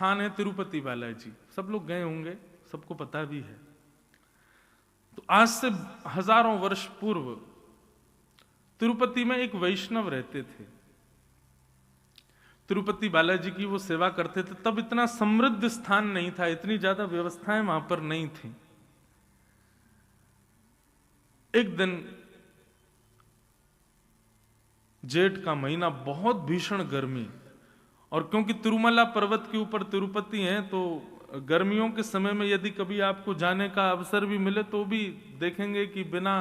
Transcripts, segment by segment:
स्थान है तिरुपति बालाजी, सब लोग गए होंगे, सबको पता भी है। तो आज से हजारों वर्ष पूर्व तिरुपति में एक वैष्णव रहते थे। तिरुपति बालाजी की वो सेवा करते थे। तब इतना समृद्ध स्थान नहीं था, इतनी ज्यादा व्यवस्थाएं वहां पर नहीं थी। एक दिन जेठ का महीना, बहुत भीषण गर्मी, और क्योंकि तिरुमला पर्वत के ऊपर तिरुपति है तो गर्मियों के समय में यदि कभी आपको जाने का अवसर भी मिले तो भी देखेंगे कि बिना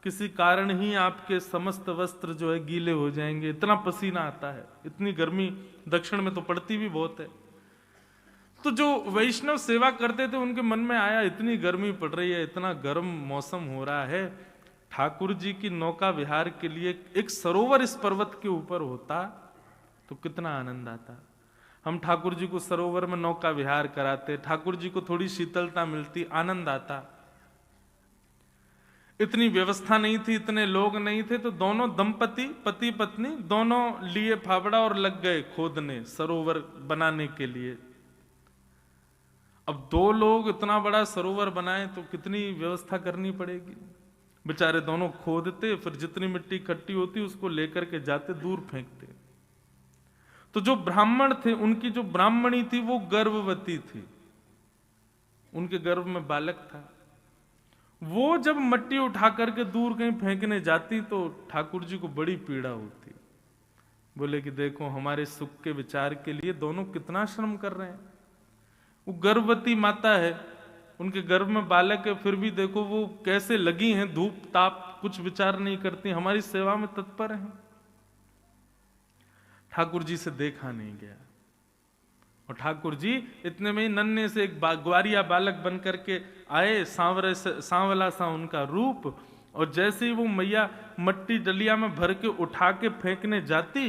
किसी कारण ही आपके समस्त वस्त्र जो है गीले हो जाएंगे, इतना पसीना आता है, इतनी गर्मी दक्षिण में तो पड़ती भी बहुत है। तो जो वैष्णव सेवा करते थे उनके मन में आया, इतनी गर्मी पड़ रही है, इतना गर्म मौसम हो रहा है, ठाकुर जी की नौका विहार के लिए एक सरोवर इस पर्वत के ऊपर होता तो कितना आनंद आता। हम ठाकुर जी को सरोवर में नौका विहार कराते, ठाकुर जी को थोड़ी शीतलता मिलती, आनंद आता। इतनी व्यवस्था नहीं थी, इतने लोग नहीं थे, तो दोनों दंपति, पति पत्नी दोनों लिए फावड़ा और लग गए खोदने सरोवर बनाने के लिए। अब दो लोग इतना बड़ा सरोवर बनाए तो कितनी व्यवस्था करनी पड़ेगी। बेचारे दोनों खोदते, फिर जितनी मिट्टी इकट्ठी होती उसको लेकर के जाते, दूर फेंकते। तो जो ब्राह्मण थे, उनकी जो ब्राह्मणी थी वो गर्भवती थी, उनके गर्भ में बालक था। वो जब मट्टी उठा करके दूर कहीं फेंकने जाती तो ठाकुर जी को बड़ी पीड़ा होती। बोले कि देखो हमारे सुख के विचार के लिए दोनों कितना श्रम कर रहे हैं। वो गर्भवती माता है, उनके गर्भ में बालक है, फिर भी देखो वो कैसे लगी हैं, धूप ताप कुछ विचार नहीं करती, हमारी सेवा में तत्पर हैं। ठाकुर जी से देखा नहीं गया, और ठाकुर जी इतने में ही नन्हे से एक ग्वारिया बालक बन करके आए, सांवला सा उनका रूप, और जैसे ही वो मैया मट्टी डलिया में भर के उठा के फेंकने जाती,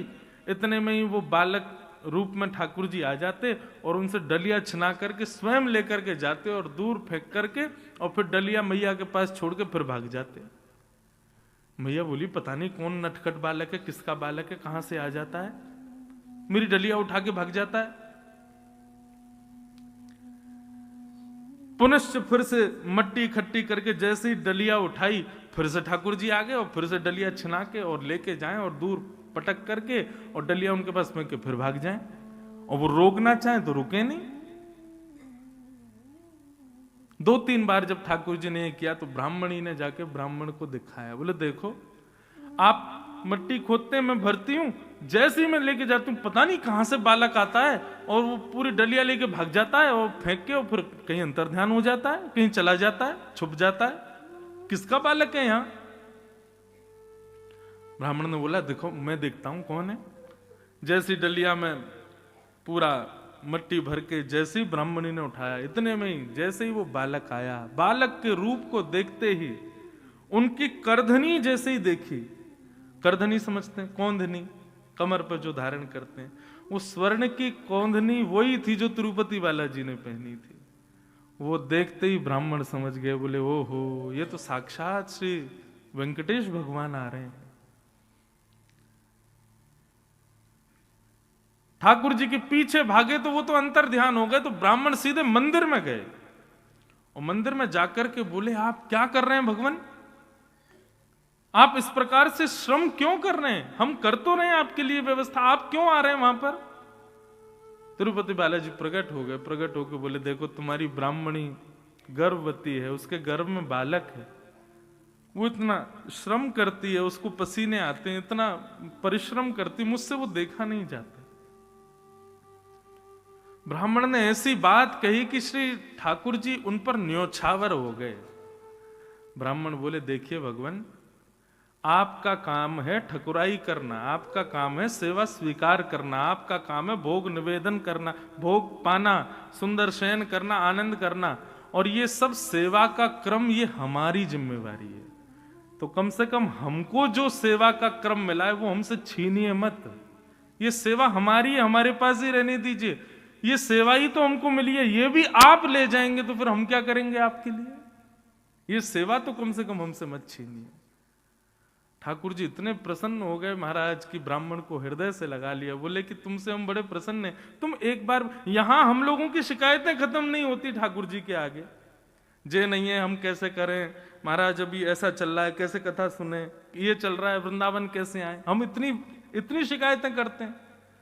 इतने में ही वो बालक रूप में ठाकुर जी आ जाते और उनसे डलिया छिना करके स्वयं लेकर के जाते और दूर फेंक करके, और फिर डलिया मैया के पास छोड़ के फिर भाग जाते। मैया बोली पता नहीं कौन नटखट बालक है, किसका बालक है, कहां से आ जाता है, मेरी डलिया उठा के भाग जाता है। पुनश्च फिर से मट्टी इकट्ठी करके जैसे ही डलिया उठाई, फिर से ठाकुर जी आ गए और फिर से डलिया छिना के और लेके जाएं और दूर पटक करके और डलिया उनके पास में के फिर भाग जाएं, और वो रोकना चाहें तो रुके नहीं। 2-3 बार जब ठाकुर जी ने ये किया तो ब्राह्मणी ने जाके ब्राह्मण को दिखाया, बोले देखो आप मट्टी खोदते मैं भरती हूं, जैसे ही मैं लेके जाती हूँ पता नहीं कहां से बालक आता है और वो पूरी डलिया लेके भाग जाता है और फेंक के और फिर कहीं अंतर ध्यान हो जाता है, कहीं चला जाता है, छुप जाता है, किसका बालक है यहां। ब्राह्मण ने बोला देखो मैं देखता हूं कौन है। जैसी डलिया में पूरा मट्टी भर के जैसे ही ब्राह्मणी ने उठाया, इतने में ही जैसे ही वो बालक आया, बालक के रूप को देखते ही उनकी करधनी जैसे ही देखी, करधनी समझते हैं, कौंधनी कमर पर जो धारण करते हैं, वो स्वर्ण की कौंधनी वही थी जो तिरुपति बालाजी ने पहनी थी। वो देखते ही ब्राह्मण समझ गए, बोले ओहो ये तो साक्षात श्री वेंकटेश भगवान आ रहे हैं। ठाकुर जी के पीछे भागे तो वो तो अंतर ध्यान हो गए, तो ब्राह्मण सीधे मंदिर में गए और मंदिर में जाकर के बोले आप क्या कर रहे हैं भगवान, आप इस प्रकार से श्रम क्यों कर रहे हैं, हम कर तो रहे हैं आपके लिए व्यवस्था, आप क्यों आ रहे हैं वहां पर। तिरुपति बालाजी प्रकट हो गए, प्रकट होकर बोले देखो तुम्हारी ब्राह्मणी गर्भवती है, उसके गर्भ में बालक है, वो इतना श्रम करती है, उसको पसीने आते हैं, इतना परिश्रम करती, मुझसे वो देखा नहीं जाता। ब्राह्मण ने ऐसी बात कही कि श्री ठाकुर जी उन पर न्योछावर हो गए। ब्राह्मण बोले देखिए भगवान, आपका काम है ठकुराई करना, आपका काम है सेवा स्वीकार करना, आपका काम है भोग निवेदन करना, भोग पाना, सुंदर शयन करना, आनंद करना, और ये सब सेवा का क्रम ये हमारी जिम्मेवारी है। तो कम से कम हमको जो सेवा का क्रम मिला है वो हमसे छीनिए मत, ये सेवा हमारी है, हमारे पास ही रहने दीजिए, ये सेवा ही तो हमको मिली है, ये भी आप ले जाएंगे तो फिर हम क्या करेंगे आपके लिए, ये सेवा तो कम से कम हमसे मत छीनिए। ठाकुर जी इतने प्रसन्न हो गए महाराज कि ब्राह्मण को हृदय से लगा लिया। बोले कि तुमसे हम बड़े प्रसन्न हैं, तुम एक बार यहां, हम लोगों की शिकायतें खत्म नहीं होती ठाकुर जी के आगे। जे नहीं है हम कैसे करें महाराज, अभी ऐसा चल रहा है, कैसे कथा सुने, ये चल रहा है, वृंदावन कैसे आए, हम इतनी इतनी शिकायतें करते हैं।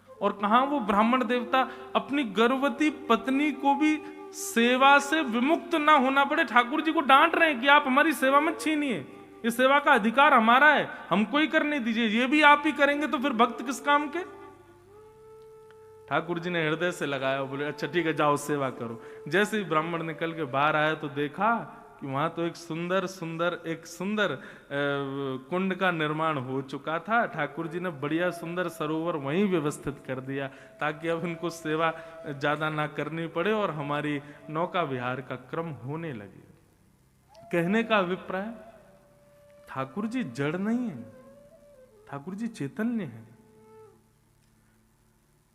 और कहां वो ब्राह्मण देवता अपनी गर्भवती पत्नी को भी सेवा से विमुक्त ना होना पड़े, ठाकुर जी को डांट रहे हैं कि आप हमारी सेवा मत छीनिए, ये सेवा का अधिकार हमारा है, हमको ही करने दीजिए, ये भी आप ही करेंगे तो फिर भक्त किस काम के। ठाकुर जी ने हृदय से लगाया, बोले अच्छा ठीक है जाओ सेवा करो। जैसे ही ब्राह्मण निकल के बाहर आया तो देखा कि वहां तो एक सुंदर कुंड का निर्माण हो चुका था। ठाकुर जी ने बढ़िया सुंदर सरोवर वहीं व्यवस्थित कर दिया ताकि अब इनको सेवा ज्यादा ना करनी पड़े और हमारी नौका विहार का क्रम होने लगे। कहने का अभिप्राय, ठाकुर जी जड़ नहीं है, ठाकुर जी चैतन्य है।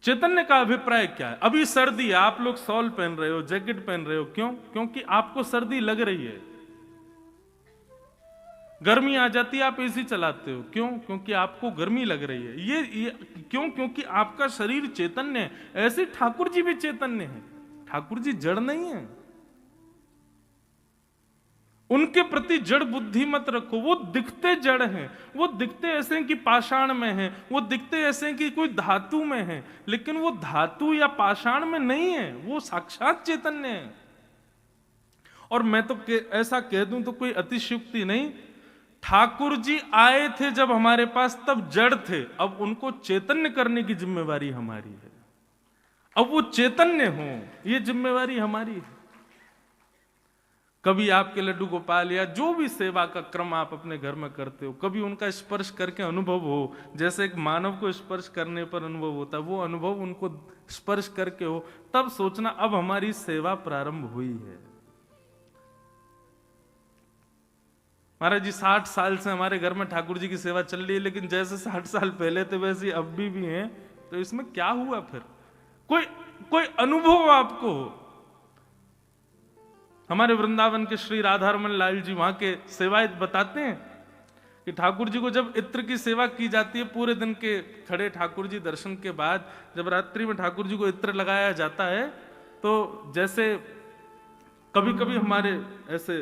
चैतन्य का अभिप्राय क्या है? अभी सर्दी है, आप लोग शॉल पहन रहे हो, जैकेट पहन रहे हो, क्यों? क्योंकि आपको सर्दी लग रही है। गर्मी आ जाती है आप एसी चलाते हो, क्यों? क्योंकि आपको गर्मी लग रही है। ये क्यों? क्योंकि आपका शरीर चैतन्य है। ऐसे ठाकुर जी भी चैतन्य है, ठाकुर जी जड़ नहीं है। उनके प्रति जड़ बुद्धि मत रखो, वो दिखते जड़ हैं, वो दिखते ऐसे कि पाषाण में हैं, वो दिखते ऐसे कि कोई धातु में है, लेकिन वो धातु या पाषाण में नहीं है, वो साक्षात चैतन्य है। और मैं तो ऐसा कह दूं तो कोई अतिशयोक्ति नहीं, ठाकुर जी आए थे जब हमारे पास तब जड़ थे, अब उनको चैतन्य करने की जिम्मेवारी हमारी है। अब वो चैतन्य हो, ये जिम्मेवारी हमारी है। कभी आपके लड्डू गोपाल या जो भी सेवा का क्रम आप अपने घर में करते हो, कभी उनका स्पर्श करके अनुभव हो, जैसे एक मानव को स्पर्श करने पर अनुभव होता है, वो अनुभव उनको स्पर्श करके हो, तब सोचना अब हमारी सेवा प्रारंभ हुई है। महाराज जी 60 साल से हमारे घर में ठाकुर जी की सेवा चल रही है, लेकिन जैसे 60 साल पहले थे वैसे अब भी हैं, तो इसमें क्या हुआ फिर? कोई अनुभव आपको हो। हमारे वृंदावन के श्री राधारमन लाल जी वहां के सेवायत बताते हैं कि ठाकुर जी को जब इत्र की सेवा की जाती है, पूरे दिन के खड़े ठाकुर जी दर्शन के बाद जब रात्रि में ठाकुर जी को इत्र लगाया जाता है, तो जैसे कभी कभी हमारे ऐसे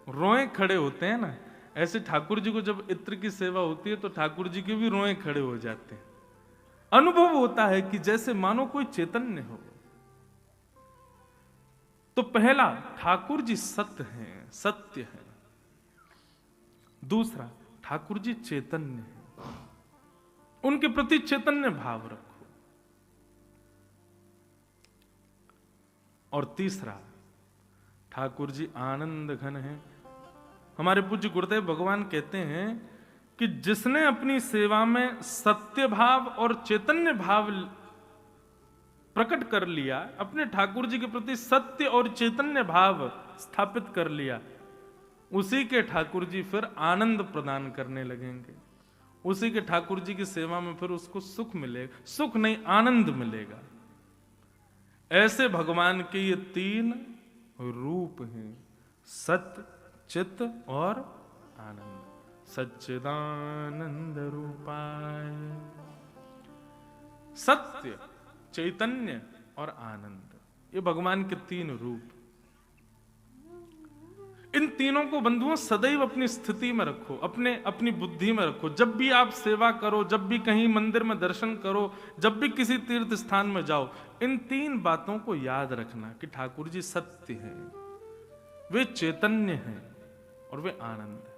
रोए खड़े होते हैं ना, ऐसे ठाकुर जी को जब इत्र की सेवा होती है तो ठाकुर जी के भी रोए खड़े हो जाते हैं। अनुभव होता है कि जैसे मानो कोई चैतन्य हो। तो पहला, ठाकुर जी सत्य हैं, सत्य है। दूसरा, ठाकुर जी चैतन्य है, उनके प्रति चैतन्य भाव रखो। और तीसरा, ठाकुर जी आनंद घन है। हमारे पूज्य गुरुदेव भगवान कहते हैं कि जिसने अपनी सेवा में सत्य भाव और चैतन्य भाव प्रकट कर लिया, अपने ठाकुर जी के प्रति सत्य और चैतन्य भाव स्थापित कर लिया, उसी के ठाकुर जी फिर आनंद प्रदान करने लगेंगे। उसी के ठाकुर जी की सेवा में फिर उसको सुख मिलेगा, सुख नहीं आनंद मिलेगा। ऐसे भगवान के ये 3 रूप हैं, सत्य, चित्त और आनंद। सच्चिदानंद रूपाय, सत्य, चैतन्य और आनंद, ये भगवान के 3 रूप। इन तीनों को बंधुओं सदैव अपनी स्थिति में रखो, अपनी बुद्धि में रखो। जब भी आप सेवा करो, जब भी कहीं मंदिर में दर्शन करो, जब भी किसी तीर्थ स्थान में जाओ, इन 3 बातों को याद रखना कि ठाकुर जी सत्य हैं, वे चैतन्य हैं और वे आनंद है।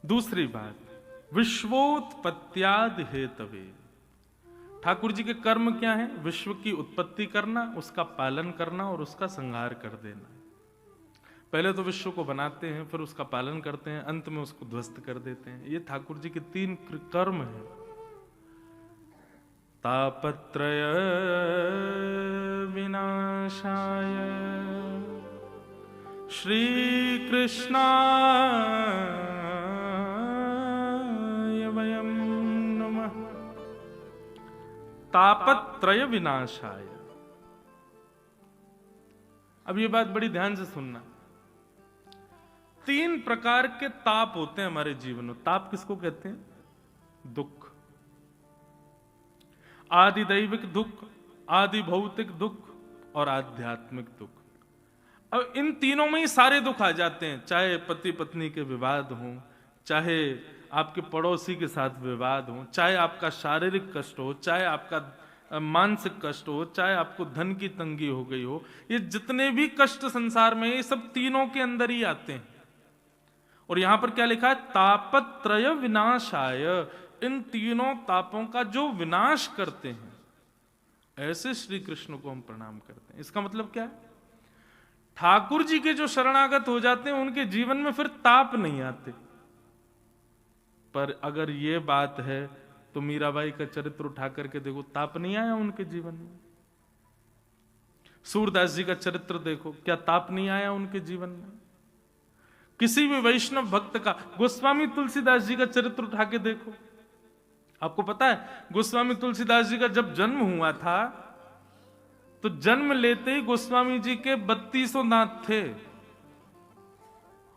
दूसरी बात, विश्वोत्पत्त्यादि हेतवे। ठाकुर जी के कर्म क्या है? विश्व की उत्पत्ति करना, उसका पालन करना और उसका संहार कर देना। पहले तो विश्व को बनाते हैं, फिर उसका पालन करते हैं, अंत में उसको ध्वस्त कर देते हैं। ये ठाकुर जी के 3 कर्म हैं। तापत्रय विनाशाय श्री कृष्णाय वयं नमः। तापत्रय विनाशाय। अब ये बात बड़ी ध्यान से सुनना। 3 प्रकार के ताप होते हैं हमारे जीवन में। ताप किसको कहते हैं? दुख, आदि दैविक दुख, आदि भौतिक दुख और आध्यात्मिक दुख। अब इन तीनों में ही सारे दुख आ जाते हैं, चाहे पति पत्नी के विवाद हो, चाहे आपके पड़ोसी के साथ विवाद हो, चाहे आपका शारीरिक कष्ट हो, चाहे आपका मानसिक कष्ट हो, चाहे आपको धन की तंगी हो गई हो। ये जितने भी कष्ट संसार में, ये सब तीनों के अंदर ही आते हैं। और यहां पर क्या लिखा है? तापत्रय विनाशाय, इन तीनों तापों का जो विनाश करते हैं, ऐसे श्री कृष्ण को हम प्रणाम करते हैं। इसका मतलब क्या है? ठाकुर जी के जो शरणागत हो जाते हैं उनके जीवन में फिर ताप नहीं आते। पर अगर ये बात है तो मीराबाई का चरित्र उठा करके देखो, ताप नहीं आया उनके जीवन में। सूरदास जी का चरित्र देखो, क्या ताप नहीं आया उनके जीवन में? किसी भी वैष्णव भक्त का, गोस्वामी तुलसीदास जी का चरित्र उठा के देखो। आपको पता है गोस्वामी तुलसीदास जी का जब जन्म हुआ था तो जन्म लेते ही गोस्वामी जी के 32 दांत थे,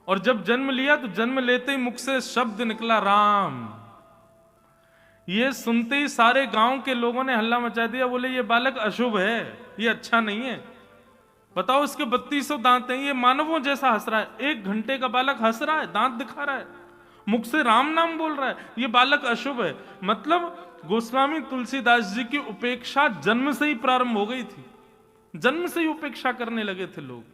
और जब जन्म लिया तो जन्म लेते ही मुख से शब्द निकला राम। ये सुनते ही सारे गांव के लोगों ने हल्ला मचा दिया, बोले ये बालक अशुभ है, ये अच्छा नहीं है। बताओ, इसके 32 दांत हैं, ये मानवों जैसा हंस रहा है। 1 घंटे का बालक हंस रहा है, दांत दिखा रहा है, मुख से राम नाम बोल रहा है, ये बालक अशुभ है। मतलब गोस्वामी तुलसीदास जी की उपेक्षा जन्म से ही प्रारंभ हो गई थी, जन्म से ही उपेक्षा करने लगे थे लोग।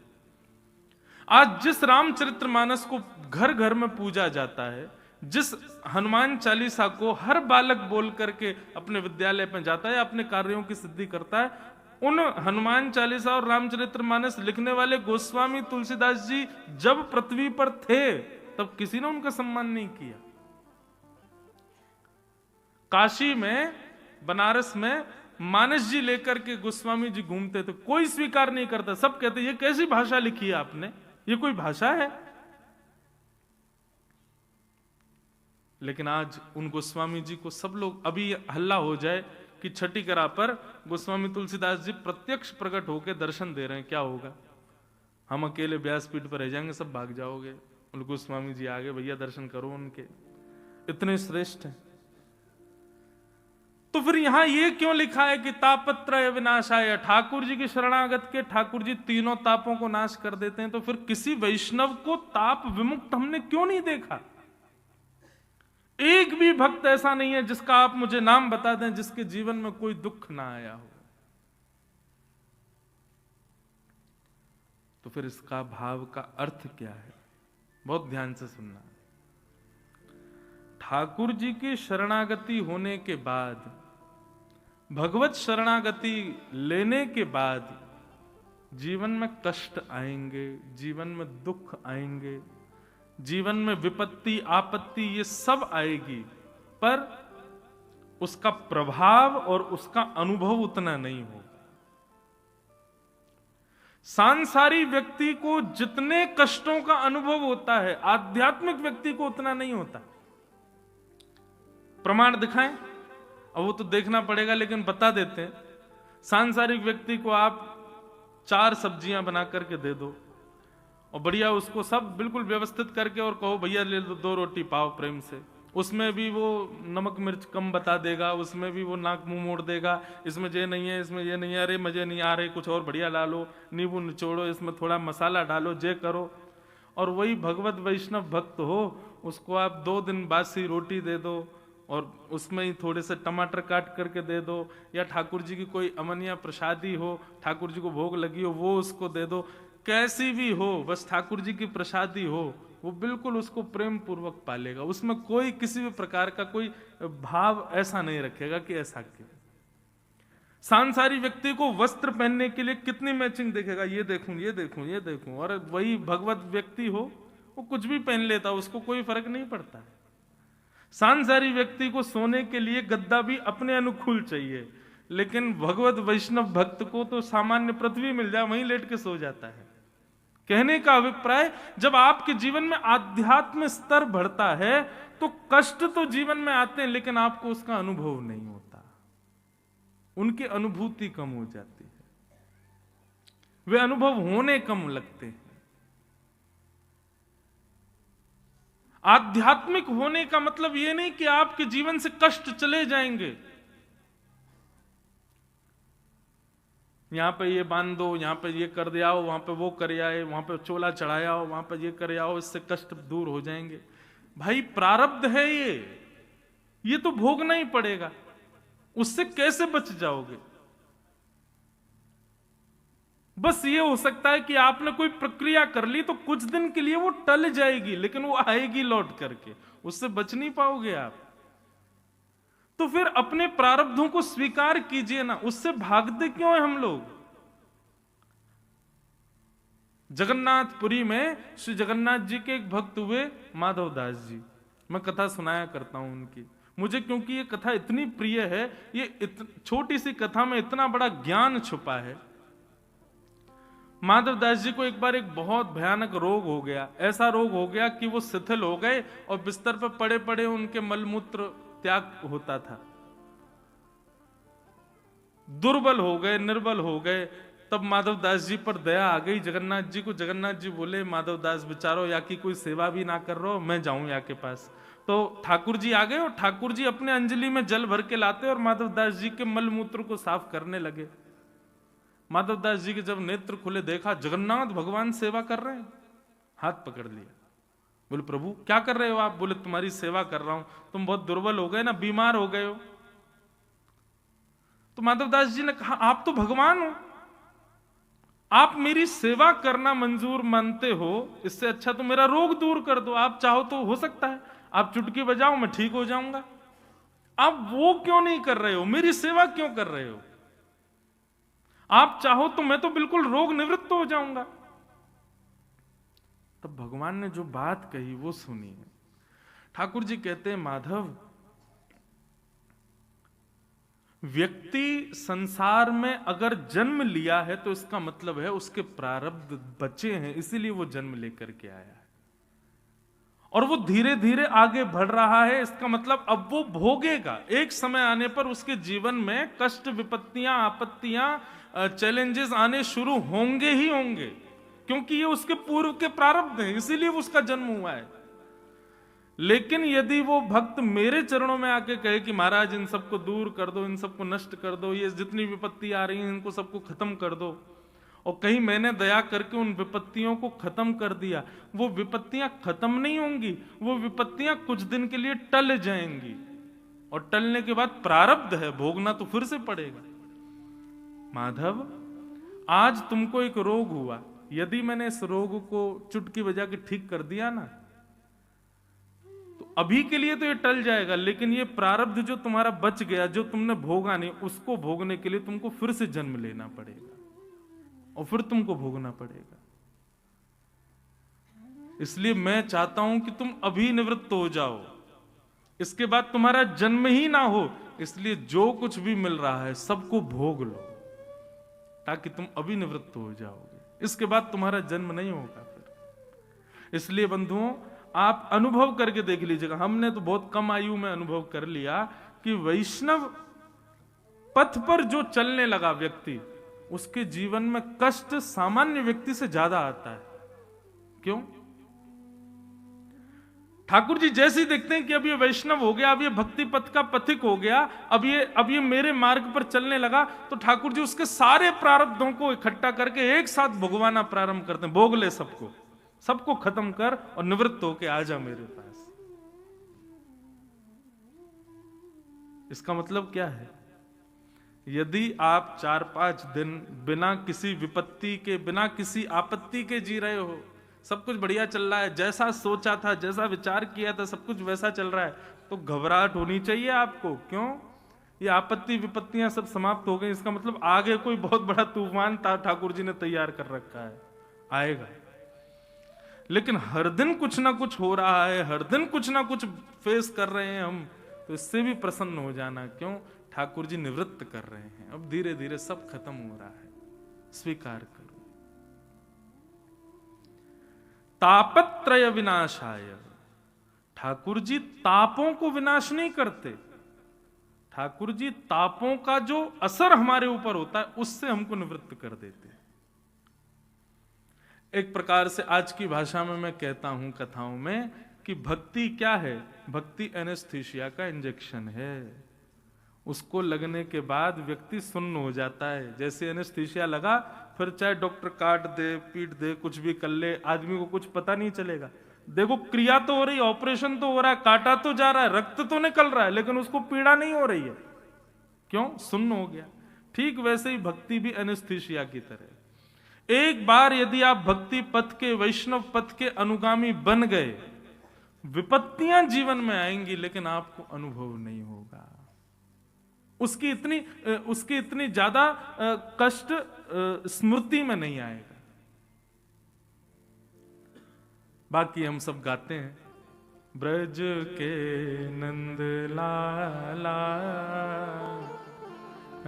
आज जिस रामचरितमानस को घर घर में पूजा जाता है, जिस हनुमान चालीसा को हर बालक बोल करके अपने विद्यालय में जाता है, अपने कार्यों की सिद्धि करता है, उन हनुमान चालीसा और रामचरितमानस लिखने वाले गोस्वामी तुलसीदास जी जब पृथ्वी पर थे तब किसी ने उनका सम्मान नहीं किया। काशी में, बनारस में मानस जी लेकर के गोस्वामी जी घूमते थे, कोई स्वीकार नहीं करता। सब कहते ये कैसी भाषा लिखी है आपने, ये कोई भाषा है? लेकिन आज उन गोस्वामी जी को सब लोग, अभी हल्ला हो जाए कि छठी करा पर गोस्वामी तुलसीदास जी प्रत्यक्ष प्रकट होकर दर्शन दे रहे हैं, क्या होगा? हम अकेले व्यासपीठ पर रह जाएंगे, सब भाग जाओगे। उन गोस्वामी जी आगे, भैया दर्शन करो उनके, इतने श्रेष्ठ हैं। तो फिर यहां ये क्यों लिखा है कि तापत्रय विनाशाय? ठाकुर जी के शरणागत के ठाकुर जी तीनों तापों को नाश कर देते हैं, तो फिर किसी वैष्णव को ताप विमुक्त हमने क्यों नहीं देखा? एक भी भक्त ऐसा नहीं है जिसका आप मुझे नाम बता दें जिसके जीवन में कोई दुख ना आया हो। तो फिर इसका भाव का अर्थ क्या है? बहुत ध्यान से सुनना। ठाकुर जी की शरणागति होने के बाद, भगवत शरणागति लेने के बाद जीवन में कष्ट आएंगे, जीवन में दुख आएंगे, जीवन में विपत्ति आपत्ति ये सब आएगी, पर उसका प्रभाव और उसका अनुभव उतना नहीं होगा। सांसारी व्यक्ति को जितने कष्टों का अनुभव होता है, आध्यात्मिक व्यक्ति को उतना नहीं होता। प्रमाण दिखाएं? अब वो तो देखना पड़ेगा, लेकिन बता देते हैं। सांसारिक व्यक्ति को आप 4 सब्जियां बना करके दे दो और बढ़िया उसको सब बिल्कुल व्यवस्थित करके और कहो भैया ले लो 2 रोटी पाओ प्रेम से, उसमें भी वो नमक मिर्च कम बता देगा, उसमें भी वो नाक मुंह मोड़ देगा, इसमें ये नहीं है, इसमें ये नहीं है, अरे मजे नहीं आ रहे, कुछ और बढ़िया डालो, नींबू निचोड़ो, इसमें थोड़ा मसाला डालो, जे करो। और वही भगवत वैष्णव भक्त हो, उसको आप 2 दिन बासी रोटी दे दो और उसमें ही थोड़े से टमाटर काट करके दे दो, या ठाकुर जी की कोई अमनिया प्रसादी हो, ठाकुर जी को भोग लगी हो, वो उसको दे दो। कैसी भी हो, बस ठाकुर जी की प्रसादी हो, वो बिल्कुल उसको प्रेम पूर्वक पालेगा। उसमें कोई किसी भी प्रकार का कोई भाव ऐसा नहीं रखेगा कि ऐसा क्यों। सांसारी व्यक्ति को वस्त्र पहनने के लिए कितनी मैचिंग देखेगा, ये देखूं, ये देखूं, ये देखूं। और वही भगवत व्यक्ति हो, वो कुछ भी पहन लेता, उसको कोई फर्क नहीं पड़ता है। सांसारी व्यक्ति को सोने के लिए गद्दा भी अपने अनुकूल चाहिए, लेकिन भगवत वैष्णव भक्त को तो सामान्य पृथ्वी मिल जाए वहीं लेट के सो जाता है। कहने का अभिप्राय, जब आपके जीवन में आध्यात्म स्तर बढ़ता है तो कष्ट तो जीवन में आते हैं, लेकिन आपको उसका अनुभव नहीं होता, उनकी अनुभूति कम हो जाती है, वे अनुभव होने कम लगते हैं। आध्यात्मिक होने का मतलब यह नहीं कि आपके जीवन से कष्ट चले जाएंगे। यहां पे ये बांध दो, यहां पे ये कर दे आओ, वहां पे वो कर आए, वहां पे चोला चढ़ाया आओ, वहां पे ये कर आओ, इससे कष्ट दूर हो जाएंगे। भाई प्रारब्ध है ये तो भोगना ही पड़ेगा, उससे कैसे बच जाओगे? बस ये हो सकता है कि आपने कोई प्रक्रिया कर ली तो कुछ दिन के लिए वो टल जाएगी, लेकिन वो आएगी लौट करके, उससे बच नहीं पाओगे आप। तो फिर अपने प्रारब्धों को स्वीकार कीजिए ना, उससे भागते क्यों हैं हम लोग? जगन्नाथपुरी में श्री जगन्नाथ जी के एक भक्त हुए माधव दास जी, मैं कथा सुनाया करता हूं उनकी, मुझे क्योंकि ये कथा इतनी प्रिय है, ये छोटी सी कथा में इतना बड़ा ज्ञान छुपा है। माधव दास जी को एक बार एक बहुत भयानक रोग हो गया, ऐसा रोग हो गया कि वो शिथिल हो गए और बिस्तर पर पड़े पड़े उनके मलमूत्र त्याग होता था, दुर्बल हो गए, निर्बल हो गए। तब माधव दास जी पर दया आ गई जगन्नाथ जी को। जगन्नाथ जी बोले, माधव दास बेचारो या की कोई सेवा भी ना कर रहे हो, मैं जाऊं या के पास। तो ठाकुर जी आ गए और ठाकुर जी अपने अंजलि में जल भर के लाते और माधव दास जी के मलमूत्र को साफ करने लगे। माधव दास जी के जब नेत्र खुले, देखा जगन्नाथ भगवान सेवा कर रहे हैं, हाथ पकड़ लिया, बोले प्रभु क्या कर रहे हो आप? बोले तुम्हारी सेवा कर रहा हूं, तुम बहुत दुर्बल हो गए ना, बीमार हो गए हो। तो माधव दास जी ने कहा आप तो भगवान हो, आप मेरी सेवा करना मंजूर मानते हो, इससे अच्छा तो मेरा रोग दूर कर दो, आप चाहो तो हो सकता है आप चुटकी बजाओ मैं ठीक हो जाऊंगा। आप वो क्यों नहीं कर रहे हो, मेरी सेवा क्यों कर रहे हो? आप चाहो तो मैं तो बिल्कुल रोग निवृत्त हो जाऊंगा। तब भगवान ने जो बात कही वो सुनिए। ठाकुर जी कहते हैं, माधव व्यक्ति संसार में अगर जन्म लिया है तो इसका मतलब है उसके प्रारब्ध बचे हैं, इसीलिए वो जन्म लेकर के आया है और वो धीरे धीरे आगे बढ़ रहा है। इसका मतलब अब वो भोगेगा, एक समय आने पर उसके जीवन में कष्ट, विपत्तियां, आपत्तियां, चैलेंजेस आने शुरू होंगे ही होंगे, क्योंकि ये उसके पूर्व के प्रारब्ध हैं, इसीलिए उसका जन्म हुआ है। लेकिन यदि वो भक्त मेरे चरणों में आके कहे कि महाराज इन सबको दूर कर दो, इन सबको नष्ट कर दो, ये जितनी विपत्ति आ रही है इनको सबको खत्म कर दो, और कहीं मैंने दया करके उन विपत्तियों को खत्म कर दिया, वो विपत्तियां खत्म नहीं होंगी, वो विपत्तियां कुछ दिन के लिए टल जाएंगी, और टलने के बाद प्रारब्ध है, भोगना तो फिर से पड़ेगा। माधव आज तुमको एक रोग हुआ, यदि मैंने इस रोग को चुटकी बजा के ठीक कर दिया ना, तो अभी के लिए तो ये टल जाएगा, लेकिन ये प्रारब्ध जो तुम्हारा बच गया, जो तुमने भोगा नहीं, उसको भोगने के लिए तुमको फिर से जन्म लेना पड़ेगा और फिर तुमको भोगना पड़ेगा। इसलिए मैं चाहता हूं कि तुम अभी निवृत्त हो जाओ, इसके बाद तुम्हारा जन्म ही ना हो। इसलिए जो कुछ भी मिल रहा है सबको भोग लो, ताकि तुम अभी निवृत्त हो जाओगे, इसके बाद तुम्हारा जन्म नहीं होगा फिर। इसलिए बंधुओं, आप अनुभव करके देख लीजिएगा, हमने तो बहुत कम आयु में अनुभव कर लिया कि वैष्णव पथ पर जो चलने लगा व्यक्ति, उसके जीवन में कष्ट सामान्य व्यक्ति से ज्यादा आता है। क्यों? ठाकुर जी जैसे ही देखते हैं कि अब ये वैष्णव हो गया, अब ये भक्ति पथ का पथिक हो गया, अब ये मेरे मार्ग पर चलने लगा, तो ठाकुर जी उसके सारे प्रारब्धों को इकट्ठा करके एक साथ भोगवाना प्रारंभ करते हैं। भोग ले सबको खत्म कर और निवृत्त होके आ जा मेरे पास। इसका मतलब क्या है? यदि आप 4-5 दिन बिना किसी विपत्ति के, बिना किसी आपत्ति के जी रहे हो, सब कुछ बढ़िया चल रहा है, जैसा सोचा था, जैसा विचार किया था, सब कुछ वैसा चल रहा है, तो घबराहट होनी चाहिए आपको। क्यों? ये आपत्ति विपत्तियां सब समाप्त हो गई, इसका मतलब आगे कोई बहुत बड़ा तूफान ठाकुर जी ने तैयार कर रखा है, आएगा। लेकिन हर दिन कुछ ना कुछ हो रहा है, हर दिन कुछ ना कुछ फेस कर रहे हैं हम, तो इससे भी प्रसन्न हो जाना। क्यों? ठाकुर जी निवृत्त कर रहे हैं, अब धीरे धीरे सब खत्म हो रहा है, स्वीकार करो। तापत्रय विनाशाय, ठाकुर जी तापों को विनाश नहीं करते, ठाकुर जी तापों का जो असर हमारे ऊपर होता है उससे हमको निवृत्त कर देते हैं। एक प्रकार से आज की भाषा में मैं कहता हूं कथाओं में कि भक्ति क्या है? भक्ति एनेस्थीसिया का इंजेक्शन है। उसको लगने के बाद व्यक्ति सुन्न हो जाता है। जैसे एनेस्थीसिया लगा, फिर चाहे डॉक्टर काट दे, पीट दे, कुछ भी कर ले, आदमी को कुछ पता नहीं चलेगा। देखो, क्रिया तो हो रही, ऑपरेशन तो हो रहा है, काटा तो जा रहा है, रक्त तो निकल रहा है, लेकिन उसको पीड़ा नहीं हो रही है। क्यों? सुन्न हो गया। ठीक वैसे ही भक्ति भी एनेस्थीसिया की तरह। एक बार यदि आप भक्ति पथ के, वैष्णव पथ के अनुगामी बन गए, विपत्तियां जीवन में आएंगी लेकिन आपको अनुभव नहीं होगा। उसकी इतनी ज्यादा कष्ट स्मृति में नहीं आएगा। बाकी हम सब गाते हैं, ब्रज के नंद लाला,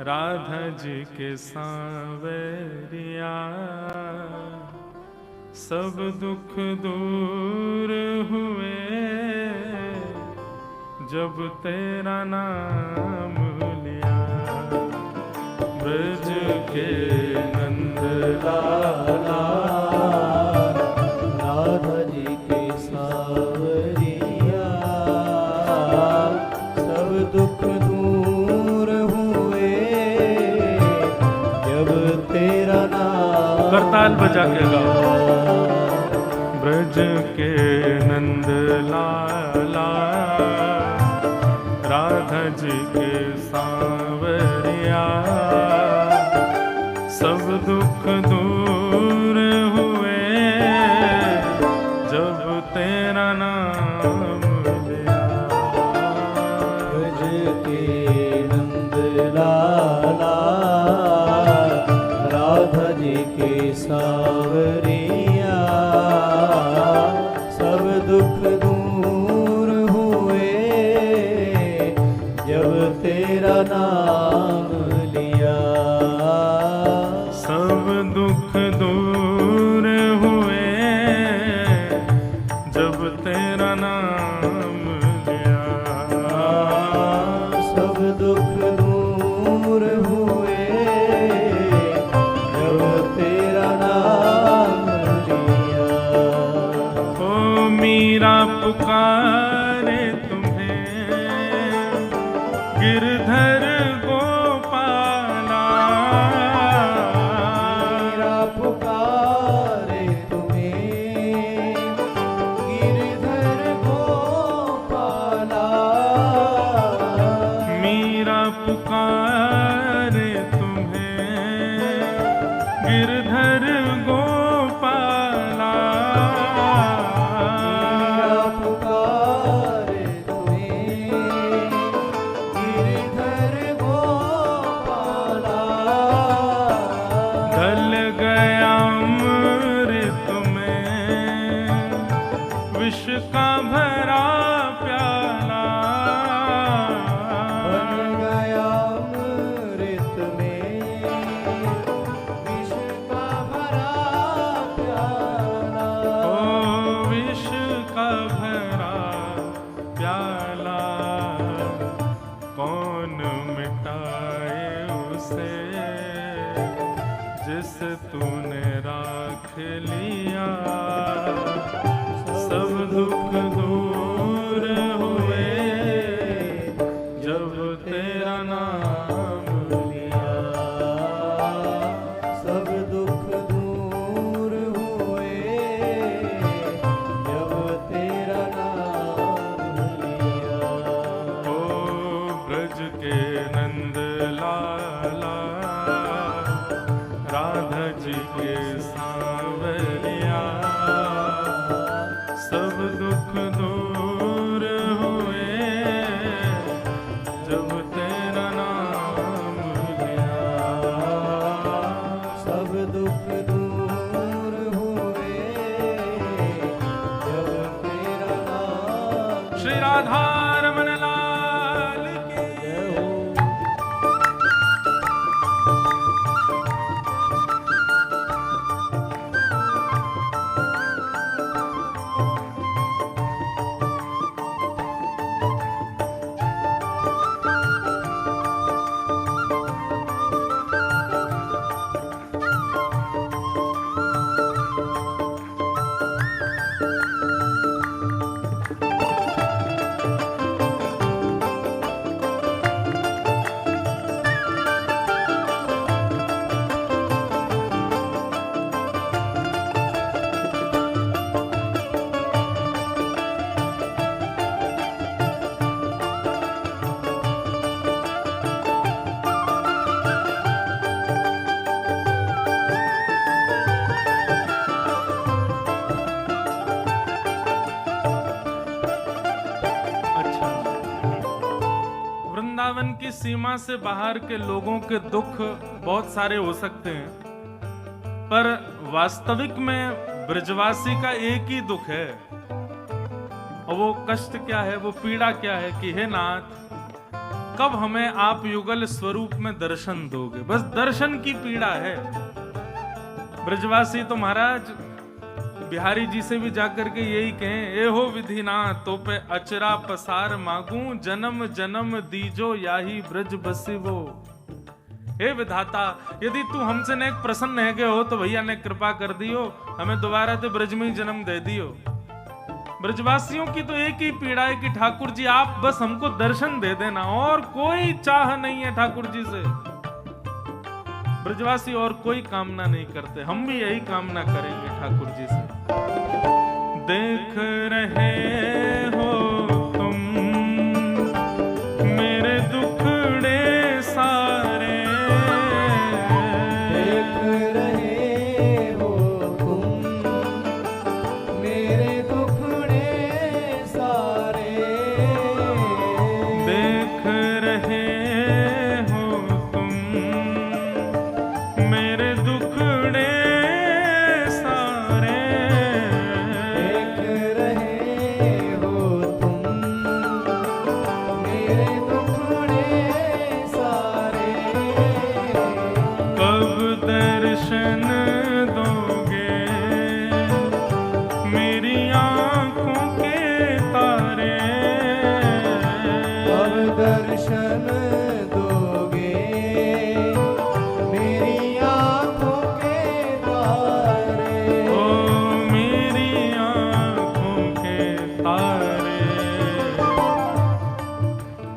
राधा जी के सांवरिया, सब दुख दूर हुए जब तेरा नाम लिया। ब्रज के नंद लाला, राधा जी के सांवरिया, सब दुख दूर हुए जब तेरा नाम। करताल बजा के गाओ। ब्रज के नंद लाला, राधा जी के सांवरिया, सब दुख दूर हुए जब तेरा नाम लिया। ब्रज के नंद लाला, राधा जी के सांवरिया, सब दुख दूर हुए जब तेरा नाम लिया। सब दुख दूर हुए जब तेरा नाम लिया। सब दुख दूर हुए जब तेरा नाम लिया। ओ मीरा पुकारे तुम्हें, गिरधर गोपाला, मीरा पुकारे तुम्हें, गिरधर गोपाला। मीरा पुकारे तुम्हें, गिरधर गोपाला, मीरा पुकारे तुम्हें, गिरधर गोपाला। ढल गया अमृत में विष का भरा प्याला। बन गया अमृत में विष का भरा प्याला। ओ विष का भरा प्याला, कौन मिटाए उसे जिस तूने राख लिया। सब दुख दूर हुए जब तेरा नाम लिया। सब दुख दूर हुए जब तेरा नाम लिया। ओ ब्रज के नंद लाला, राधा जी के सांवरिया, सब दुख दूर हुए जब तेरा नाम लिया। सब दुख दूर हुए जब तेरा नाम। श्री राधा रमन लाल की जय हो। की सीमा से बाहर के लोगों के दुख बहुत सारे हो सकते हैं, पर वास्तविक में ब्रजवासी का एक ही दुख है, और वो कष्ट क्या है, वो पीड़ा क्या है कि हे नाथ, कब हमें आप युगल स्वरूप में दर्शन दोगे। बस दर्शन की पीड़ा है। ब्रजवासी तो महाराज बिहारी जी से भी जाकर के यही कहें, ए हो विधिनाथ तो पे अचरा पसार मांगू, जन्म जन्म दीजो याही ब्रज बसिवो। हे विधाता, यदि तू हमसे ने प्रसन्न है गए हो तो भैया ने कृपा कर दियो, हमें दोबारा तो ब्रज में ही जन्म दे दियो। ब्रजवासियों की तो एक ही पीड़ा है कि ठाकुर जी आप बस हमको दर्शन दे देना, और कोई चाह नहीं है ठाकुर जी से। ब्रजवासी और कोई कामना नहीं करते, हम भी यही कामना करेंगे ठाकुर जी से। देख रहे हो तुम मेरे दुखड़े सारे, देख रहे हो तुम मेरे दुखड़े सारे, देख रहे हो तुम मेरे दुखड़े सारे, देख रहे हो तुम मेरे दुखड़े सारे, कब दर्शन दोगे मेरी आंखों के तारे, अब दर्शन दोगे मेरी आँखों के तारे, ओ मेरी आंखों के तारे।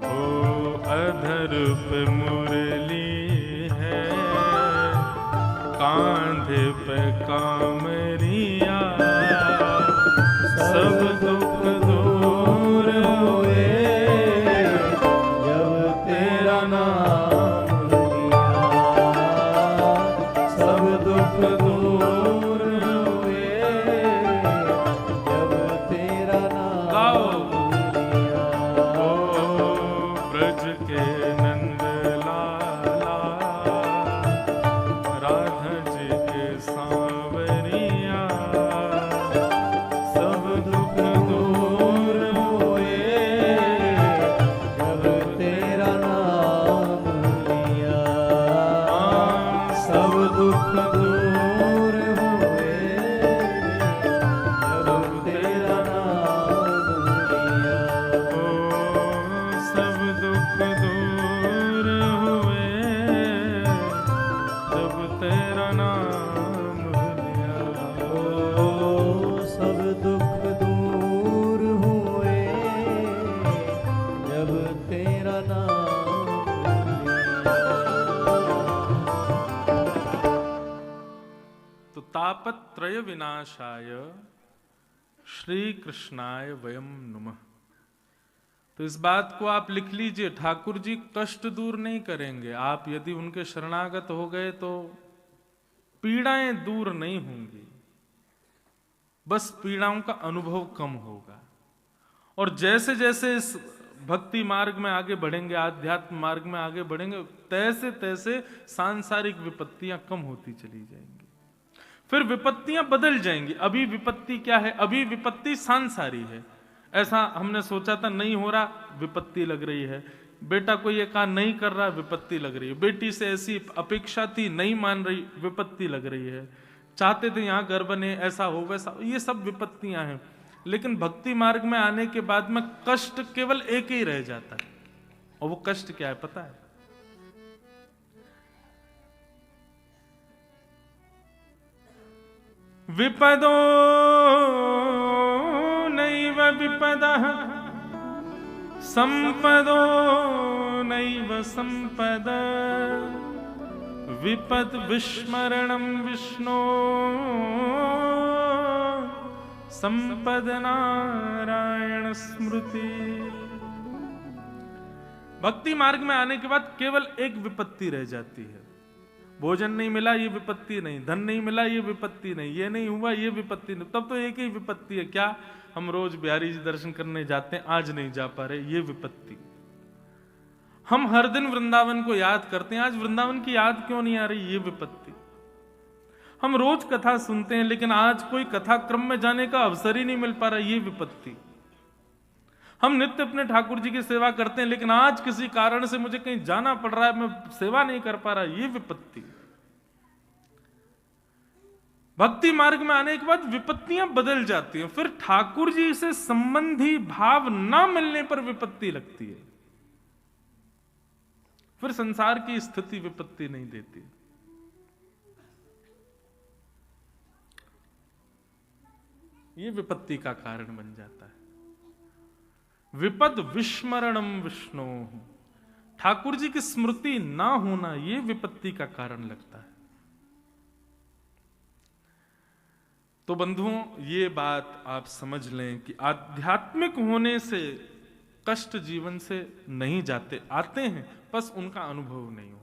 ओ अधर पे मुरली है, कांधे पे कामरिया, सब दुख दूर हुए जब तेरा नाम लिया, सब दुख दूर हुए जब तेरा नाम लिया। ओ ब्रज के नंद लाला, राधा जी के सांवरिया, सब दुख दूर हुए जब तेरा नाम लिया, सब दुख दूर हुए जब तेरा नाम लिया। ओ सब दुख दूर हुए जब तेरा नाम लिया। ओ सब दुख दूर हुए जब तेरा नाम लिया। तो तापत्रय विनाशाय श्री कृष्णाय वयम नुमः। तो इस बात को आप लिख लीजिए, ठाकुर जी कष्ट दूर नहीं करेंगे। आप यदि उनके शरणागत हो गए तो पीड़ाएं दूर नहीं होंगी, बस पीड़ाओं का अनुभव कम होगा। और जैसे जैसे इस भक्ति मार्ग में आगे बढ़ेंगे, आध्यात्म मार्ग में आगे बढ़ेंगे, तैसे तैसे सांसारिक विपत्तियां कम होती चली जाएंगी। फिर विपत्तियां बदल जाएंगी। अभी विपत्ति क्या है? अभी विपत्ति सांसारी है। ऐसा हमने सोचा था, नहीं हो रहा, विपत्ति लग रही है। बेटा कोई ये काम नहीं कर रहा, विपत्ति लग रही है। बेटी से ऐसी अपेक्षा थी, नहीं मान रही, विपत्ति लग रही है। चाहते थे यहाँ घर बने, ऐसा हो वैसा, ये सब विपत्तियां हैं। लेकिन भक्ति मार्ग में आने के बाद में कष्ट केवल एक ही रह जाता है, और वो कष्ट क्या है पता है? विपदो नैव विपदः संपदो नैव संपद विपद विस्मरणं विष्णो संपद नारायण स्मृति। भक्ति मार्ग में आने के बाद केवल एक विपत्ति रह जाती है। भोजन नहीं मिला, ये विपत्ति नहीं। धन नहीं मिला, ये विपत्ति नहीं। ये नहीं हुआ, ये विपत्ति नहीं। तब तो एक ही विपत्ति है, क्या? हम रोज बिहारी जी दर्शन करने जाते हैं, आज नहीं जा पा रहे, ये विपत्ति। हम हर दिन वृंदावन को याद करते हैं, आज वृंदावन की याद क्यों नहीं आ रही, ये विपत्ति। हम रोज कथा सुनते हैं लेकिन आज कोई कथा क्रम में जाने का अवसर ही नहीं मिल पा रहा, ये विपत्ति। हम नित्य अपने ठाकुर जी की सेवा करते हैं लेकिन आज किसी कारण से मुझे कहीं जाना पड़ रहा है, मैं सेवा नहीं कर पा रहा, ये विपत्ति। भक्ति मार्ग में आने के बाद विपत्तियां बदल जाती हैं, फिर ठाकुर जी से संबंधी भाव ना मिलने पर विपत्ति लगती है, फिर संसार की स्थिति विपत्ति नहीं देती। ये विपत्ति का कारण बन जाता है। विपद विस्मरणम विष्णु, ठाकुर जी की स्मृति ना होना ये विपत्ति का कारण लगता है। तो बंधुओं, ये बात आप समझ लें कि आध्यात्मिक होने से कष्ट जीवन से नहीं जाते, आते हैं, बस उनका अनुभव नहीं हो।